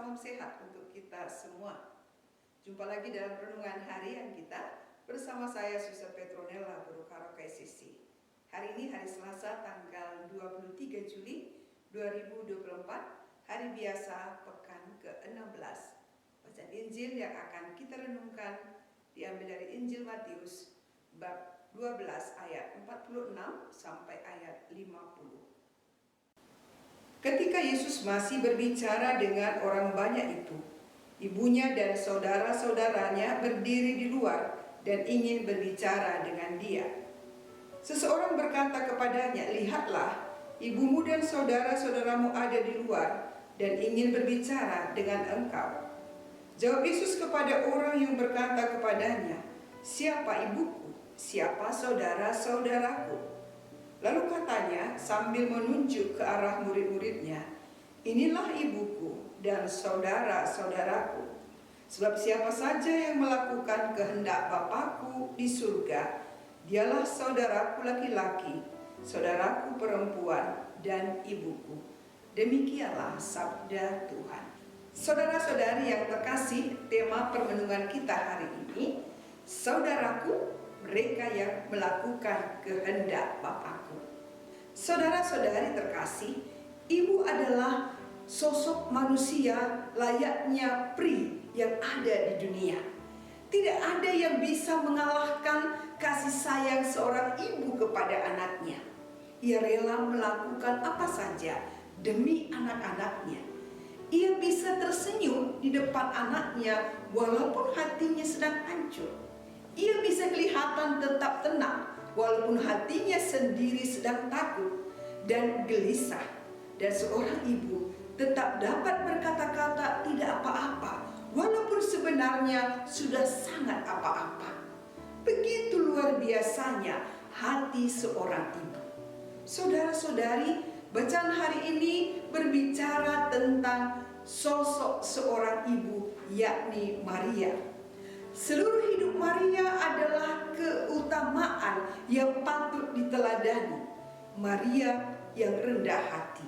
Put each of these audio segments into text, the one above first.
salam sehat untuk kita semua. Jumpa lagi dalam renungan harian kita bersama saya Suster Petronella Guru Karo KCC. Hari ini hari Selasa tanggal 23 Juli 2024, hari biasa pekan ke-16. Bacaan Injil yang akan kita renungkan diambil dari Injil Matius bab 12 ayat 46 sampai ayat 50. Ketika Yesus masih berbicara dengan orang banyak itu, ibunya dan saudara-saudaranya berdiri di luar dan ingin berbicara dengan dia. Seseorang berkata kepadanya, "Lihatlah, ibumu dan saudara-saudaramu ada di luar dan ingin berbicara dengan engkau." Jawab Yesus kepada orang yang berkata kepadanya, "Siapa ibuku? Siapa saudara-saudaraku?" Lalu katanya sambil menunjuk ke arah murid-muridnya, "Inilah ibuku dan saudara-saudaraku. Sebab siapa saja yang melakukan kehendak Bapakku di surga, dialah saudaraku laki-laki, saudaraku perempuan, dan ibuku." Demikianlah sabda Tuhan. Saudara-saudari yang terkasih, tema permenungan kita hari ini, saudaraku, mereka yang melakukan kehendak Bapakku. Saudara-saudari terkasih, ibu adalah sosok manusia layaknya pri yang ada di dunia. Tidak ada yang bisa mengalahkan kasih sayang seorang ibu kepada anaknya. Ia rela melakukan apa saja demi anak-anaknya. Ia bisa tersenyum di depan anaknya walaupun hatinya sedang hancur. Ia bisa kelihatan tetap tenang walaupun hatinya sendiri sedang takut dan gelisah. Dan seorang ibu tetap dapat berkata-kata tidak apa-apa walaupun sebenarnya sudah sangat apa-apa. Begitu luar biasanya hati seorang ibu. Saudara-saudari, bacaan hari ini berbicara tentang sosok seorang ibu, yakni Maria. Seluruh hidup Maria adalah keutamaan yang patut diteladani. Maria yang rendah hati,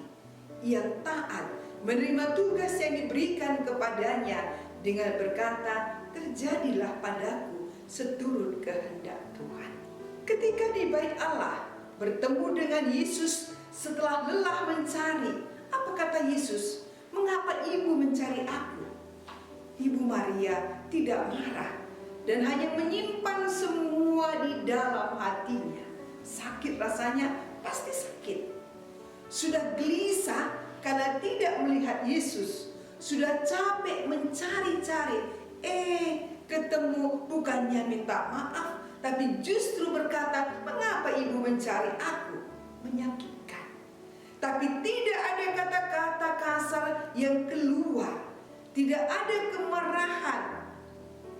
yang taat, menerima tugas yang diberikan kepadanya dengan berkata, "Terjadilah padaku seturut kehendak Tuhan." Ketika di bait Allah bertemu dengan Yesus setelah lelah mencari, apa kata Yesus? "Mengapa ibu mencari aku?" Ibu Maria tidak marah dan hanya menyimpan semua di dalam hatinya. Sakit rasanya, pasti sakit. Sudah gelisah karena tidak melihat Yesus. Sudah capek mencari-cari. Ketemu bukannya minta maaf, tapi justru berkata, "Mengapa ibu mencari aku?" Menyakitkan. Tapi tidak ada kata-kata kasar yang keluar. Tidak ada kemarahan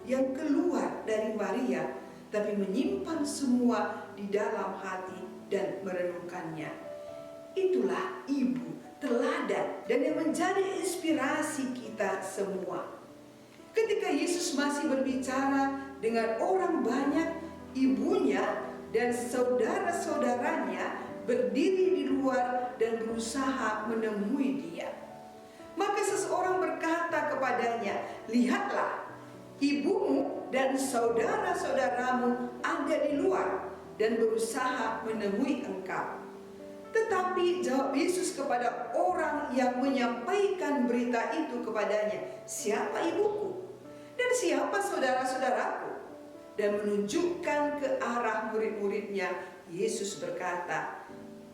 yang keluar dari Maria, tapi menyimpan semua di dalam hati dan merenungkannya. Itulah ibu teladan dan yang menjadi inspirasi kita semua. Ketika Yesus masih berbicara dengan orang banyak, ibunya dan saudara-saudaranya berdiri di luar dan berusaha menemui dia. Maka seseorang berkata kepadanya, "Lihatlah, ibumu dan saudara-saudaramu ada di luar dan berusaha menemui engkau." Tetapi jawab Yesus kepada orang yang menyampaikan berita itu kepadanya, "Siapa ibuku? Dan siapa saudara-saudaraku?" Dan menunjukkan ke arah murid-muridnya, Yesus berkata,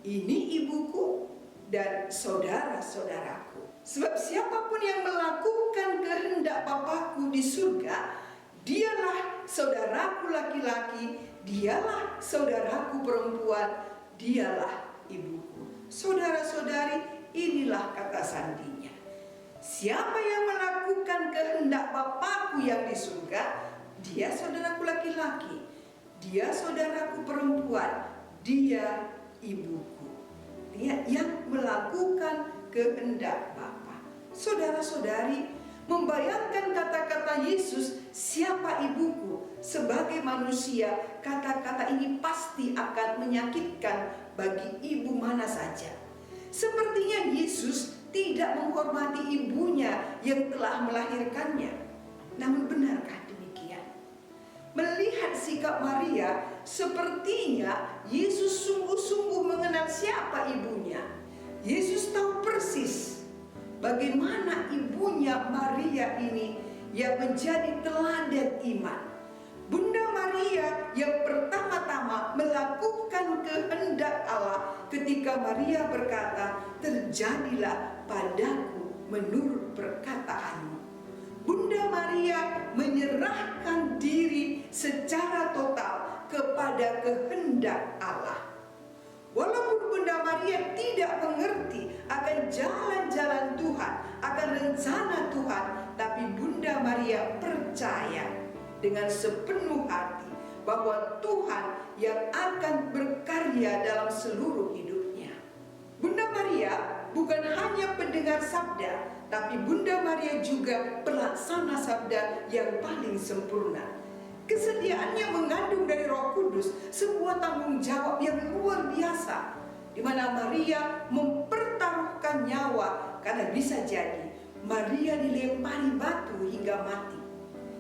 "Ini ibuku dan saudara-saudaraku. Sebab siapapun yang melakukan kehendak Bapakku di surga, dialah saudaraku laki-laki, dialah saudaraku perempuan, dialah ibuku." Saudara-saudari, inilah kata sandinya. Siapa yang melakukan kehendak Bapakku yang di surga, dia saudaraku laki-laki, dia saudaraku perempuan, dia ibuku. Dia yang melakukan kehendak Bapa. Saudara-saudari, membayangkan kata-kata Yesus, "Siapa ibuku?" sebagai manusia, kata-kata ini pasti akan menyakitkan bagi ibu mana saja. Sepertinya Yesus tidak menghormati ibunya yang telah melahirkannya. Namun benarkah demikian? Melihat sikap Maria, sepertinya Yesus sungguh-sungguh mengenal siapa ibunya. Yesus tahu persis bagaimana ibunya Maria ini yang menjadi teladan iman. Bunda Maria yang pertama-tama melakukan kehendak Allah ketika Maria berkata, "Terjadilah padaku menurut perkataanmu." Bunda Maria menyerahkan diri secara total kepada kehendak Allah. Walaupun Bunda Maria tidak mengerti akan jalan-jalan Tuhan, akan rencana Tuhan, tapi Bunda Maria percaya dengan sepenuh hati bahwa Tuhan yang akan berkarya dalam seluruh hidupnya. Bunda Maria bukan hanya pendengar sabda, tapi Bunda Maria juga pelaksana sabda yang paling sempurna. Kesediaannya mengandung dari Roh Kudus sebuah tanggung jawab yang luar biasa, di mana Maria mempertaruhkan nyawa karena bisa jadi Maria dilempari batu hingga mati.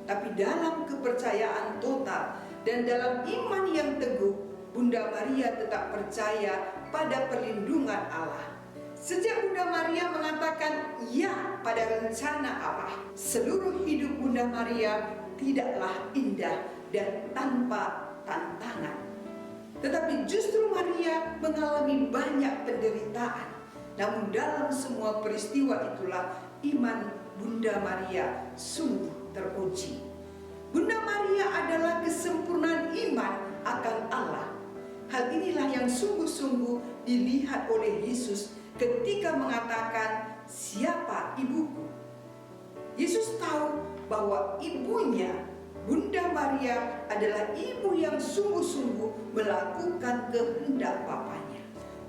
Tapi dalam kepercayaan total dan dalam iman yang teguh, Bunda Maria tetap percaya pada perlindungan Allah. Sejak Bunda Maria mengatakan ya pada rencana Allah, seluruh hidup Bunda Maria tidaklah indah dan tanpa tantangan. Tetapi justru Maria mengalami banyak penderitaan. Namun dalam semua peristiwa itulah iman Bunda Maria sungguh teruji. Bunda Maria adalah kesempurnaan iman akan Allah. Hal inilah yang sungguh-sungguh dilihat oleh Yesus ketika mengatakan, "Siapa ibuku?" Yesus tahu bahwa ibunya, Bunda Maria, adalah ibu yang sungguh-sungguh melakukan kehendak Bapaknya.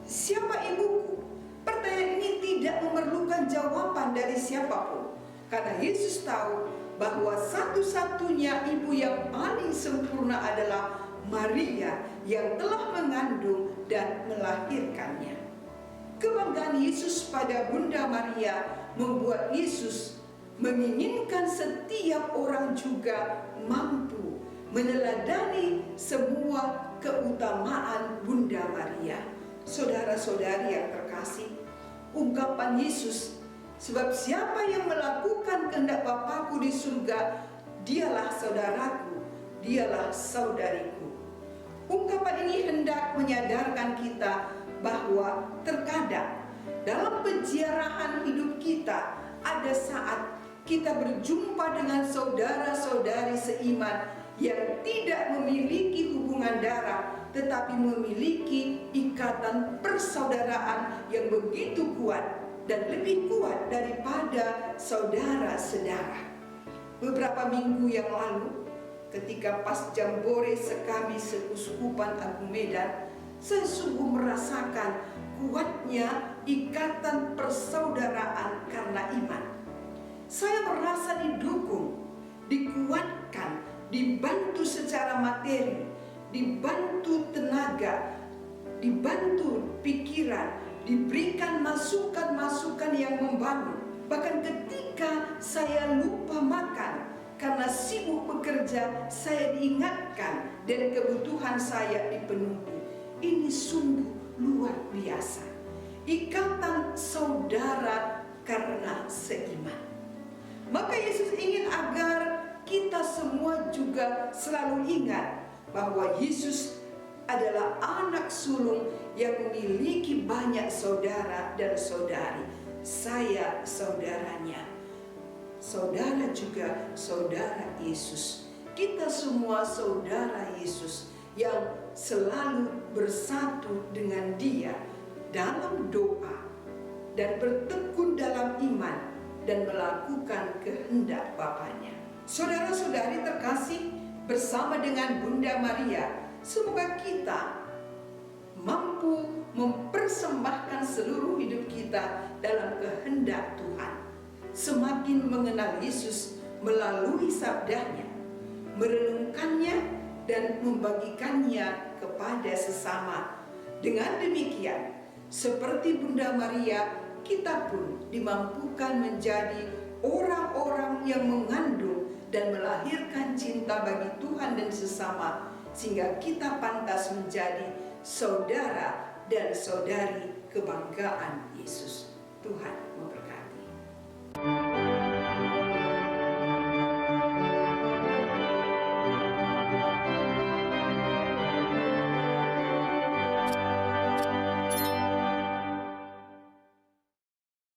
Siapa ibuku? Pertanyaan ini tidak memerlukan jawaban dari siapapun, karena Yesus tahu bahwa satu-satunya ibu yang paling sempurna adalah Maria yang telah mengandung dan melahirkannya. Kebanggaan Yesus pada Bunda Maria membuat Yesus menginginkan setiap orang juga mampu meneladani semua keutamaan Bunda Maria. Saudara-saudari yang terkasih, ungkapan Yesus, "Sebab siapa yang melakukan kehendak Bapakku di surga, dialah saudaraku, dialah saudariku." Ungkapan ini hendak menyadarkan kita bahwa terkadang dalam penjarahan hidup kita ada saat kita berjumpa dengan saudara-saudari seiman yang tidak memiliki hubungan darah, tetapi memiliki ikatan persaudaraan yang begitu kuat dan lebih kuat daripada saudara-saudara. Beberapa minggu yang lalu, ketika pas jambore sekami Seuskupan Agung Medan, saya sungguh merasakan kuatnya ikatan persaudaraan karena iman. Saya merasa didukung, dikuatkan, dibantu secara materi, dibantu tenaga, dibantu pikiran, diberikan masukan-masukan yang membangun. Bahkan ketika saya lupa makan karena sibuk bekerja, saya diingatkan dan kebutuhan saya dipenuhi. Ini sungguh luar biasa. Ikatan saudara karena seiman. Maka Yesus ingin agar kita semua juga selalu ingat bahwa Yesus adalah anak sulung yang memiliki banyak saudara dan saudari. Saya saudaranya, saudara juga saudara Yesus. Kita semua saudara Yesus yang selalu bersatu dengan Dia dalam doa dan bertekun dalam iman dan melakukan kehendak Bapaknya. Saudara-saudari terkasih, bersama dengan Bunda Maria, semoga kita mampu mempersembahkan seluruh hidup kita dalam kehendak Tuhan. Semakin mengenal Yesus melalui sabdanya, merenungkannya dan membagikannya kepada sesama. Dengan demikian, seperti Bunda Maria, kita pun dimampukan menjadi orang-orang yang mengandung dan melahirkan cinta bagi Tuhan dan sesama, sehingga kita pantas menjadi saudara dan saudari kebanggaan Yesus. Tuhan